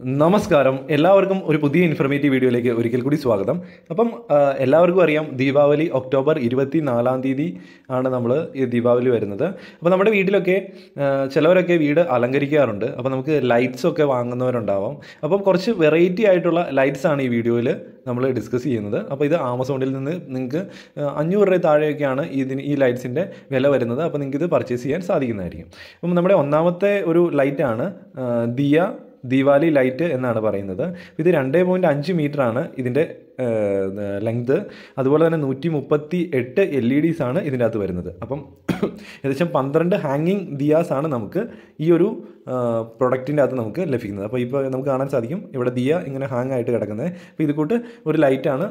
നമസ്കാരം എല്ലാവർക്കും ഒരു പുതിയ ഇൻഫർമേറ്റീവ് വീഡിയോയിലേക്ക് ഒരിക്കൽ കൂടി സ്വാഗതം. അപ്പം എല്ലാവർക്കും അറിയാം ദീപാവലി ഒക്ടോബർ 24 ആണ് നമ്മൾ ഈ ദീപാവലി വരുന്നത്. അപ്പോൾ നമ്മുടെ വീട്ടിലൊക്കെ ചിലവരൊക്കെ വീട് അലങ്കരിക്കാറുണ്ട്. അപ്പോൾ നമുക്ക് ലൈറ്റ്സ് ഒക്കെ വാങ്ങുന്നവരുണ്ടാവാം. അപ്പം കുറച്ച് വെറൈറ്റി ആയിട്ടുള്ള ലൈറ്റ്സ് ആണ് ഈ വീഡിയോയിൽ നമ്മൾ ഡിസ്കസ് ചെയ്യുന്നത്. അപ്പോൾ ഇത് ആമസോണിൽ നിന്ന് നിങ്ങൾക്ക് 500 രൂപ താഴെയൊക്കെയാണ് ഈ ലൈറ്റ്സിൻ്റെ വില വരുന്നത്. അപ്പോൾ നിങ്ങൾക്ക് ഇത് പർച്ചേസ് ചെയ്യാൻ സാധിക്കുന്നതായിരിക്കും. അപ്പം നമ്മുടെ ഒന്നാമത്തെ ഒരു ലൈറ്റാണ് ദിവാലി ലൈറ്റ് എന്നാണ് പറയുന്നത്. ഇത് 2.5 മീറ്ററാണ് ഇതിൻ്റെ ലെങ്ത്. അതുപോലെ തന്നെ 138 LEDs ആണ് ഇതിൻ്റെ അകത്ത് വരുന്നത്. അപ്പം ഏകദേശം 12 ഹാങ്ങിങ് ദിയാസ് ആണ് നമുക്ക് ഈ ഒരു പ്രൊഡക്റ്റിൻ്റെ അകത്ത് നമുക്ക് ലഭിക്കുന്നത്. അപ്പോൾ ഇപ്പോൾ നമുക്ക് കാണാൻ സാധിക്കും ഇവിടെ ദിയ ഇങ്ങനെ ഹാങ് ആയിട്ട് കിടക്കുന്നത്. അപ്പോൾ ഇത് കൂട്ട് ഒരു ലൈറ്റാണ്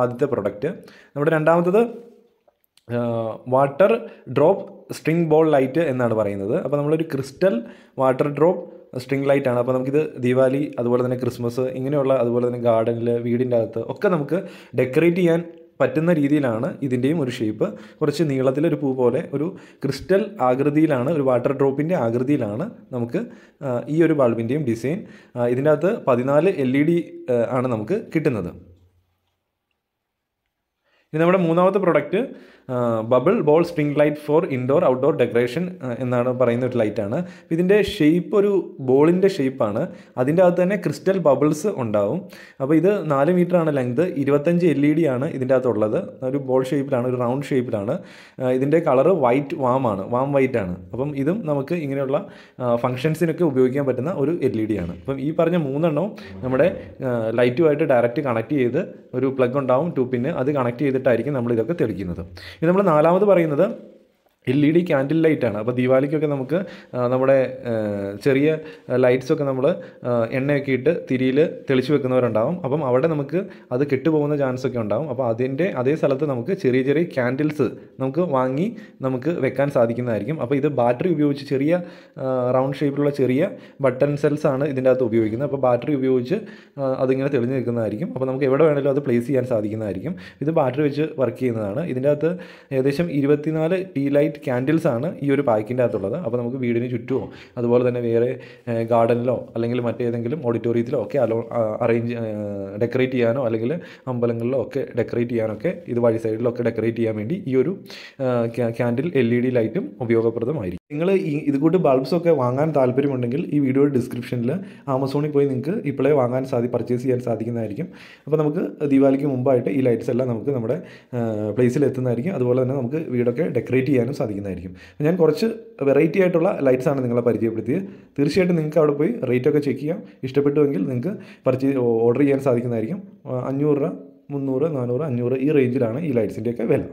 ആദ്യത്തെ പ്രൊഡക്റ്റ്. നമ്മുടെ രണ്ടാമത്തത് water drop string ball light എന്നാണ് പറയുന്നത്. അപ്പോൾ നമ്മളൊരു crystal water drop string light ആണ്. അപ്പോൾ നമുക്കിത് ദിവാലി അതുപോലെ തന്നെ ക്രിസ്മസ് ഇങ്ങനെയുള്ള അതുപോലെ തന്നെ ഗാർഡനിൽ വീടിൻ്റെ അകത്ത് ഒക്കെ നമുക്ക് ഡെക്കറേറ്റ് ചെയ്യാൻ പറ്റുന്ന രീതിയിലാണ് ഇതിൻ്റെയും ഒരു ഷേപ്പ്. കുറച്ച് നീളത്തിലൊരു പൂ പോലെ ഒരു ക്രിസ്റ്റൽ ആകൃതിയിലാണ്, ഒരു വാട്ടർ ഡ്രോപ്പിൻ്റെ ആകൃതിയിലാണ് നമുക്ക് ഈ ഒരു ബൾബിൻ്റെയും ഡിസൈൻ. ഇതിൻ്റെ അകത്ത് 14 LED ആണ് നമുക്ക് കിട്ടുന്നത്. ഇനി നമ്മുടെ മൂന്നാമത്തെ product bubble ball string light for indoor outdoor decoration എന്നാണ് പറയുന്ന ഒരു ലൈറ്റാണ്. ഇതിൻ്റെ ഷേപ്പ് ഒരു ബോളിൻ്റെ ഷേപ്പാണ്. അതിൻ്റെ അകത്ത് തന്നെ ക്രിസ്റ്റൽ ബബിൾസ് ഉണ്ടാവും. അപ്പോൾ ഇത് 4 മീറ്ററാണ് ലെങ്ത്. 25 LED ആണ് ഇതിൻ്റെ അകത്തുള്ളത്. ഒരു ബോൾ ഷേപ്പിലാണ്, ഒരു റൗണ്ട് ഷേപ്പിലാണ്. ഇതിൻ്റെ കളറ് വാം വൈറ്റ് ആണ്. അപ്പം ഇതും നമുക്ക് ഇങ്ങനെയുള്ള ഫങ്ഷൻസിനൊക്കെ ഉപയോഗിക്കാൻ പറ്റുന്ന ഒരു LED ആണ്. അപ്പം ഈ പറഞ്ഞ 3 നമ്മുടെ ലൈറ്റുമായിട്ട് ഡയറക്റ്റ് കണക്ട് ചെയ്ത് ഒരു പ്ലഗ് ഉണ്ടാവും 2 പിൻ, അത് കണക്ട് ചെയ്തിട്ടായിരിക്കും നമ്മൾ ഇതൊക്കെ തെളിക്കുന്നത്. ഇത് നമ്മൾ നാലാമത് പറയുന്നത് LED ക്യാൻഡിൽ ലൈറ്റാണ്. അപ്പോൾ ദീപാവലിക്കൊക്കെ നമുക്ക് നമ്മുടെ ചെറിയ ലൈറ്റ്സൊക്കെ നമ്മൾ എണ്ണയൊക്കെ ഇട്ട് തിരിയിൽ തെളിച്ച് വെക്കുന്നവരുണ്ടാവും. അപ്പം അവിടെ നമുക്ക് അത് കെട്ടുപോകുന്ന ചാൻസൊക്കെ ഉണ്ടാവും. അപ്പോൾ അതിൻ്റെ അതേ സ്ഥലത്ത് നമുക്ക് ചെറിയ ചെറിയ ക്യാൻഡിൽസ് നമുക്ക് വാങ്ങി നമുക്ക് വെക്കാൻ സാധിക്കുന്നതായിരിക്കും. അപ്പോൾ ഇത് ബാറ്ററി ഉപയോഗിച്ച് ചെറിയ റൗണ്ട് ഷേപ്പിലുള്ള ചെറിയ ബട്ടൺ സെൽസ് ആണ് ഇതിൻ്റെ അകത്ത് ഉപയോഗിക്കുന്നത്. അപ്പോൾ ബാറ്ററി ഉപയോഗിച്ച് അതിങ്ങനെ തെളിഞ്ഞ് നിൽക്കുന്നതായിരിക്കും. അപ്പോൾ നമുക്ക് എവിടെ വേണമെങ്കിലും അത് പ്ലേസ് ചെയ്യാൻ സാധിക്കുന്നതായിരിക്കും. ഇത് ബാറ്ററി വെച്ച് വർക്ക് ചെയ്യുന്നതാണ്. ഇതിൻ്റെ അകത്ത് ഏകദേശം 24 ടീ ലൈറ്റ് ക്യാൻഡിൽസ് ആണ് ഈ ഒരു പാക്കിൻ്റെ അകത്തുള്ളത്. അപ്പോൾ നമുക്ക് വീടിന് ചുറ്റുമോ അതുപോലെ തന്നെ വേറെ ഗാർഡനിലോ അല്ലെങ്കിൽ മറ്റേതെങ്കിലും ഓഡിറ്റോറിയത്തിലോ ഒക്കെ ഡെക്കറേറ്റ് ചെയ്യാനോ അല്ലെങ്കിൽ അമ്പലങ്ങളിലോ ഒക്കെ ഡെക്കറേറ്റ് ചെയ്യാനൊക്കെ ഇത് വഴി സൈഡിലൊക്കെ ഡെക്കറേറ്റ് ചെയ്യാൻ വേണ്ടി ഈ ഒരു ക്യാൻഡിൽ LED ലൈറ്റും ഉപയോഗപ്രദമായിരിക്കും. നിങ്ങൾ ഇത് കൂട്ട് ബൾബ്സൊക്കെ വാങ്ങാൻ താല്പര്യമുണ്ടെങ്കിൽ ഈ വീഡിയോയുടെ ഡിസ്ക്രിപ്ഷനിൽ ആമസോണിൽ പോയി നിങ്ങൾക്ക് ഇപ്പോഴേ പർച്ചേസ് ചെയ്യാൻ സാധിക്കുന്നതായിരിക്കും. അപ്പോൾ നമുക്ക് ദീപാവലിക്ക് മുമ്പായിട്ട് ഈ ലൈറ്റ്സ് എല്ലാം നമുക്ക് നമ്മുടെ പ്ലേസിൽ എത്തുന്നതായിരിക്കും. അതുപോലെ തന്നെ നമുക്ക് വീടൊക്കെ ഡെക്കറേറ്റ് ചെയ്യാനും സാധിക്കുന്നതായിരിക്കും. ഞാൻ കുറച്ച് വെറൈറ്റി ആയിട്ടുള്ള ലൈറ്റ്സ് ആണ് നിങ്ങളെ പരിചയപ്പെടുത്തിയത്. തീർച്ചയായിട്ടും നിങ്ങൾക്ക് അവിടെ പോയി റേറ്റൊക്കെ ചെക്ക് ചെയ്യാം. ഇഷ്ടപ്പെട്ടുവെങ്കിൽ നിങ്ങൾക്ക് ഓർഡർ ചെയ്യാൻ സാധിക്കുന്നതായിരിക്കും. 500 രൂപ, 300, 400, 500 ഈ റേഞ്ചിലാണ് ഈ ലൈറ്റ്സിൻ്റെയൊക്കെ വില.